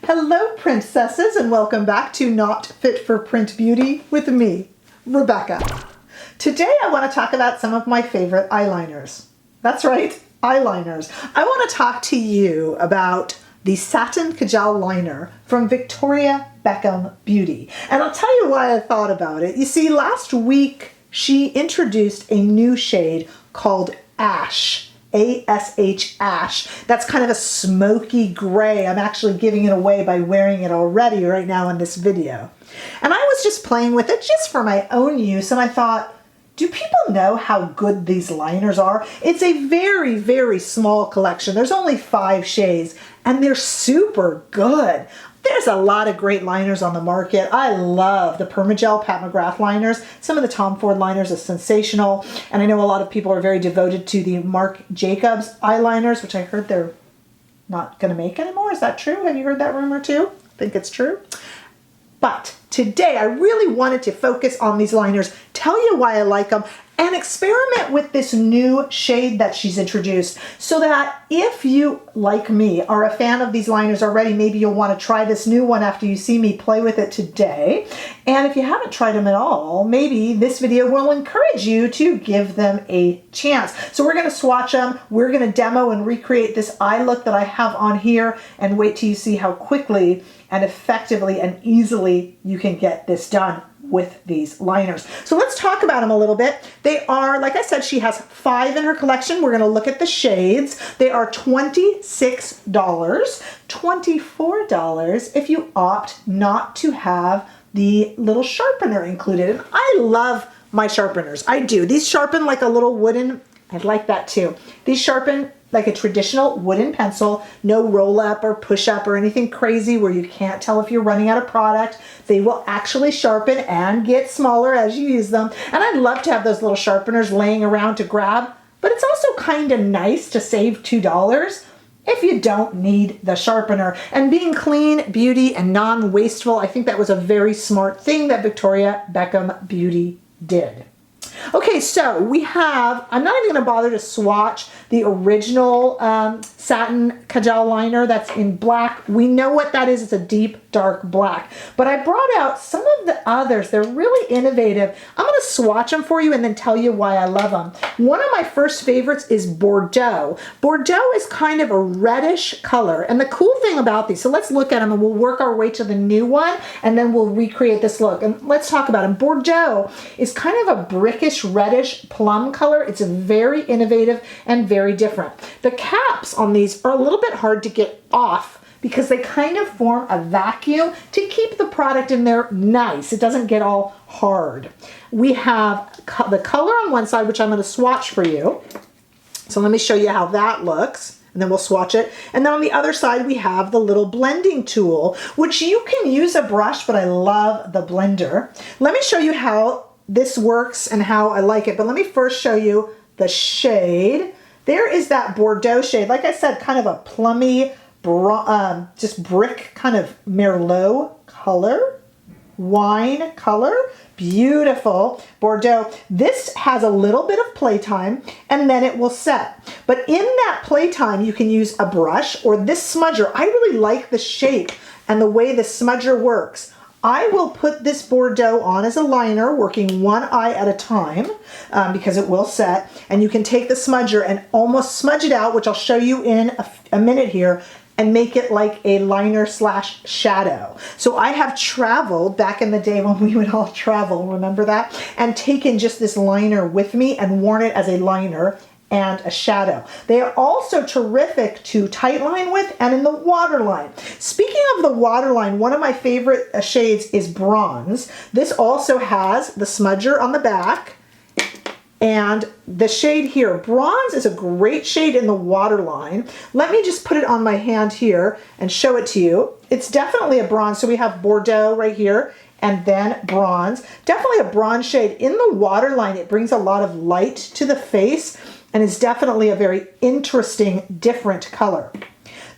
Hello, princesses, and welcome back to Not Fit for Print Beauty with me, Rebecca. Today I want to talk about some of my favorite eyeliners. That's right, eyeliners. I want to talk to you about the Satin Kajal liner from Victoria Beckham Beauty. And I'll tell you why I thought about it. You see, last week she introduced a new shade called Ash. A-S-H, Ash. That's kind of a smoky gray. I'm actually giving it away by wearing it already right now in this video. And I was just playing with it just for my own use, and I thought, do people know how good these liners are? It's a very, very small collection. There's only 5 shades, and they're super good. There's a lot of great liners on the market. I love the Permagel Pat McGrath liners. Some of the Tom Ford liners are sensational. And I know a lot of people are very devoted to the Marc Jacobs eyeliners, which I heard they're not going to make anymore. Is that true? Have you heard that rumor too? I think it's true. But today I really wanted to focus on these liners, tell you why I like them, and experiment with this new shade that she's introduced so that if you, like me, are a fan of these liners already, maybe you'll want to try this new one after you see me play with it today. And if you haven't tried them at all, maybe this video will encourage you to give them a chance. So we're going to swatch them. We're going to demo and recreate this eye look that I have on here, and wait till you see how quickly and effectively and easily you can get this done with these liners. So let's talk about them a little bit. They are, like I said, she has 5 in her collection. We're going to look at the shades. They are $26, $24 if you opt not to have the little sharpener included. And I love my sharpeners. I do. These sharpen like a little wooden, I like that too. These sharpen like a traditional wooden pencil, no roll up or push up or anything crazy where you can't tell if you're running out of product. They will actually sharpen and get smaller as you use them. And I'd love to have those little sharpeners laying around to grab, but it's also kind of nice to save $2 if you don't need the sharpener. And being clean, beauty, and non-wasteful, I think that was a very smart thing that Victoria Beckham Beauty did. Okay, so we have, I'm not even going to bother to swatch the original Satin Kajal liner that's in black. We know what that is. It's a deep, dark black. But I brought out some of the others. They're really innovative. I'm going to swatch them for you and then tell you why I love them. One of my first favorites is Bordeaux. Bordeaux is kind of a reddish color. And the cool thing about these, so let's look at them and we'll work our way to the new one and then we'll recreate this look. And let's talk about them. Bordeaux is kind of a brickish, reddish plum color. It's very innovative and very different. The caps on these are a little bit hard to get off because they kind of form a vacuum to keep the product in there nice. It doesn't get all hard. We have the color on one side, which I'm going to swatch for you. So let me show you how that looks, and then we'll swatch it. And then on the other side, we have the little blending tool, which you can use a brush, but I love the blender. Let me show you how this works and how I like it, but let me first show you the shade. There is that Bordeaux shade. Like I said, kind of a plummy, just brick kind of Merlot color, wine color. Beautiful Bordeaux. This has a little bit of playtime and then it will set. But in that playtime, you can use a brush or this smudger. I really like the shape and the way the smudger works. I will put this Bordeaux on as a liner, working one eye at a time because it will set. And you can take the smudger and almost smudge it out, which I'll show you in a minute here, and make it like a liner slash shadow. So I have traveled back in the day when we would all travel, remember that? And taken just this liner with me and worn it as a liner and a shadow. They are also terrific to tightline with and in the waterline. Speaking of the waterline, one of my favorite shades is Bronze. This also has the smudger on the back and the shade here. Bronze is a great shade in the waterline. Let me just put it on my hand here and show it to you. It's definitely a bronze. So we have Bordeaux right here and then Bronze. Definitely a bronze shade. In the waterline, it brings a lot of light to the face and is definitely a very interesting, different color.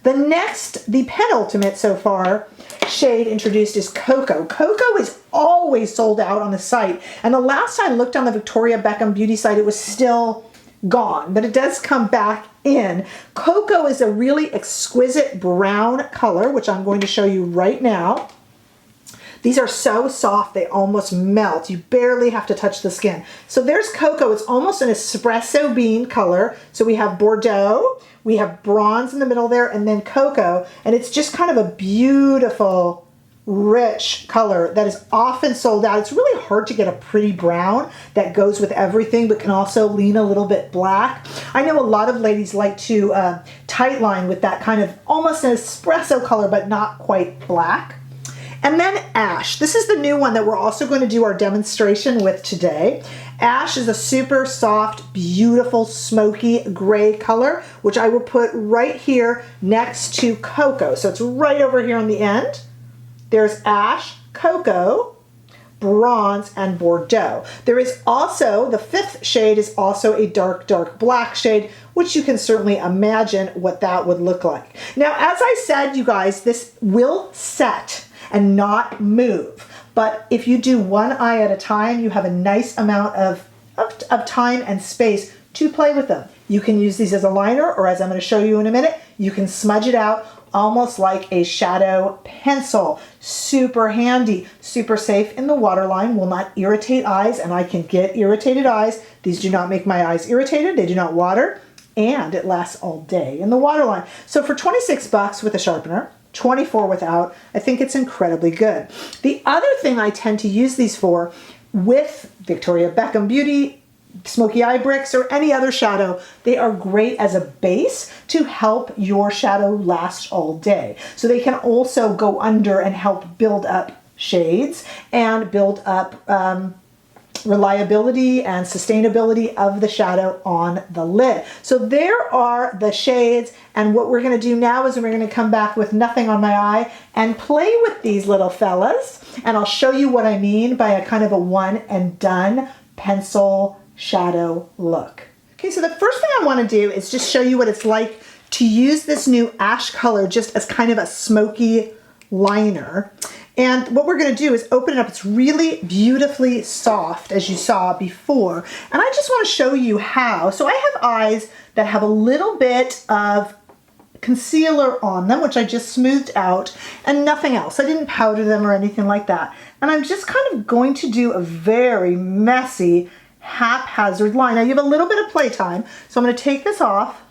The penultimate so far shade introduced is Cocoa. Cocoa is always sold out on the site. And the last time I looked on the Victoria Beckham Beauty site, it was still gone, but it does come back in. Cocoa is a really exquisite brown color, which I'm going to show you right now. These are so soft, they almost melt. You barely have to touch the skin. So there's cocoa. It's almost an espresso bean color. So we have Bordeaux, we have bronze in the middle there, and then cocoa. And it's just kind of a beautiful, rich color that is often sold out. It's really hard to get a pretty brown that goes with everything, but can also lean a little bit black. I know a lot of ladies like to tightline with that kind of almost an espresso color, but not quite black. And then ash. This is the new one that we're also going to do our demonstration with today. Ash is a super soft, beautiful, smoky gray color, which I will put right here next to cocoa. So it's right over here on the end. There's ash, cocoa, bronze, and Bordeaux. There is also, the fifth shade is also a dark, dark black shade, which you can certainly imagine what that would look like. Now, as I said, you guys, this will set and not move. But if you do one eye at a time, you have a nice amount of time and space to play with them. You can use these as a liner, or as I'm going to show you in a minute, you can smudge it out almost like a shadow pencil. Super handy, super safe in the waterline, will not irritate eyes, and I can get irritated eyes. These do not make my eyes irritated, they do not water, and it lasts all day in the waterline. So for 26 bucks with a sharpener, 24 without, I think it's incredibly good. The other thing I tend to use these for with Victoria Beckham Beauty, Smoky Eye Bricks, or any other shadow, they are great as a base to help your shadow last all day. So they can also go under and help build up shades and build up reliability and sustainability of the shadow on the lid. So there are the shades, and what we're going to do now is we're going to come back with nothing on my eye and play with these little fellas, and I'll show you what I mean by a kind of a one and done pencil shadow look. Okay, so the first thing I want to do is just show you what it's like to use this new ash color just as kind of a smoky liner. And what we're going to do is open it up. It's really beautifully soft, as you saw before. And I just want to show you how. So I have eyes that have a little bit of concealer on them, which I just smoothed out, and nothing else. I didn't powder them or anything like that. And I'm just kind of going to do a very messy, haphazard line. Now you have a little bit of playtime, so I'm going to take this off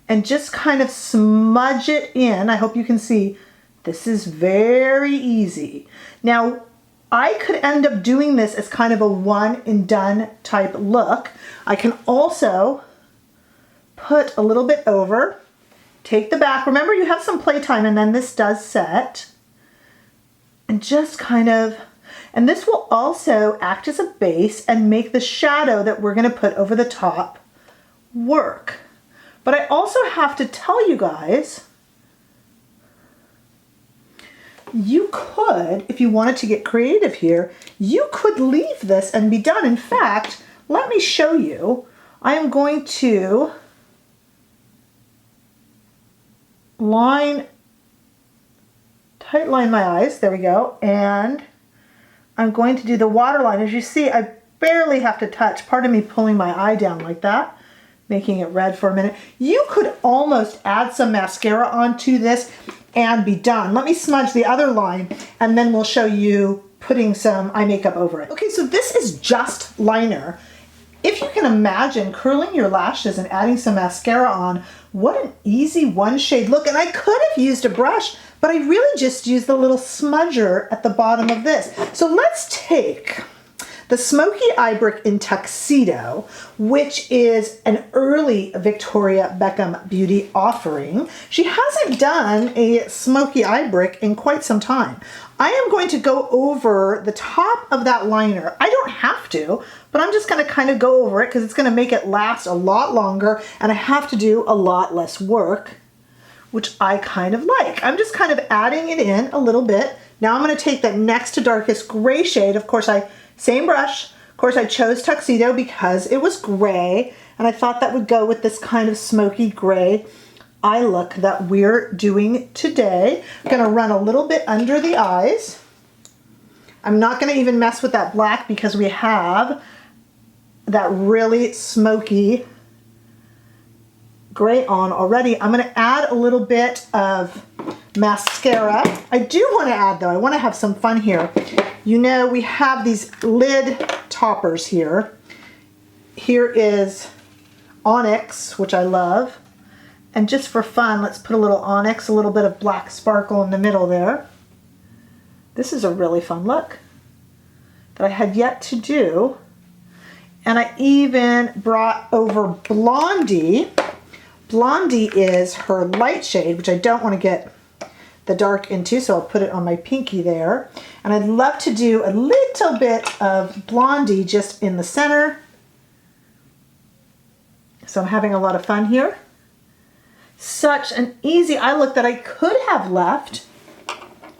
and just kind of smudge it in. I hope you can see. This is very easy. Now, I could end up doing this as kind of a one and done type look. I can also put a little bit over, take the back. Remember, you have some playtime, and then this does set. And just kind of, and this will also act as a base and make the shadow that we're going to put over the top work. But I also have to tell you guys, you could, if you wanted to get creative here, you could leave this and be done. In fact, let me show you. I am going to tight line my eyes. There we go. And I'm going to do the waterline. As you see, I barely have to touch. Pardon me pulling my eye down like that, making it red for a minute. You could almost add some mascara onto this and be done. Let me smudge the other line, and then we'll show you putting some eye makeup over it. Okay, so this is just liner. If you can imagine curling your lashes and adding some mascara on, what an easy one shade look. And I could have used a brush, but I really just used the little smudger at the bottom of this. So let's take the Smoky Eye Brick in Tuxedo, which is an early Victoria Beckham Beauty offering. She hasn't done a Smoky Eye Brick in quite some time. I am going to go over the top of that liner. I don't have to, but I'm just going to kind of go over it because it's going to make it last a lot longer, and I have to do a lot less work, which I kind of like. I'm just kind of adding it in a little bit. Now I'm going to take that next to darkest gray shade. Of course, same brush. Of course, I chose Tuxedo because it was gray, and I thought that would go with this kind of smoky gray eye look that we're doing today. I'm gonna run a little bit under the eyes. I'm not gonna even mess with that black because we have that really smoky gray on already. I'm going to add a little bit of mascara. I do want to add, though, I want to have some fun here. You know, we have these lid toppers here. Here is Onyx, which I love. And just for fun, let's put a little Onyx, a little bit of black sparkle in the middle there. This is a really fun look that I had yet to do. And I even brought over Blondie. Blondie is her light shade, which I don't want to get the dark into, so I'll put it on my pinky there. And I'd love to do a little bit of Blondie just in the center. So I'm having a lot of fun here. Such an easy eye look that I could have left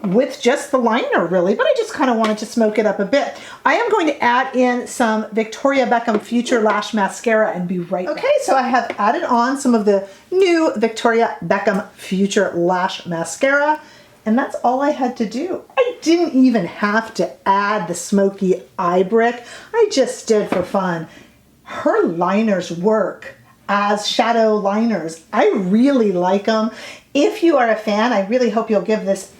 with just the liner, really, but I just kind of wanted to smoke it up a bit. I am going to add in some Victoria Beckham Future Lash Mascara and be right back. Okay, so I have added on some of the new Victoria Beckham Future Lash Mascara, and that's all I had to do. I didn't even have to add the smoky eye brick. I just did for fun. Her liners work as shadow liners. I really like them. If you are a fan, I really hope you'll give this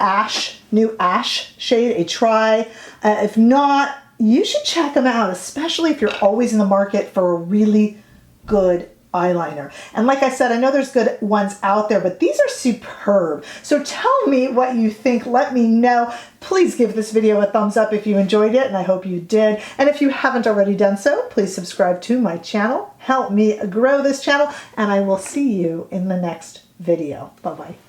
new Ash shade a try. If not, you should check them out, especially if you're always in the market for a really good eyeliner. And like I said, I know there's good ones out there, but these are superb. So tell me what you think. Let me know. Please give this video a thumbs up if you enjoyed it, and I hope you did. And if you haven't already done so, please subscribe to my channel. Help me grow this channel, and I will see you in the next video. Bye-bye.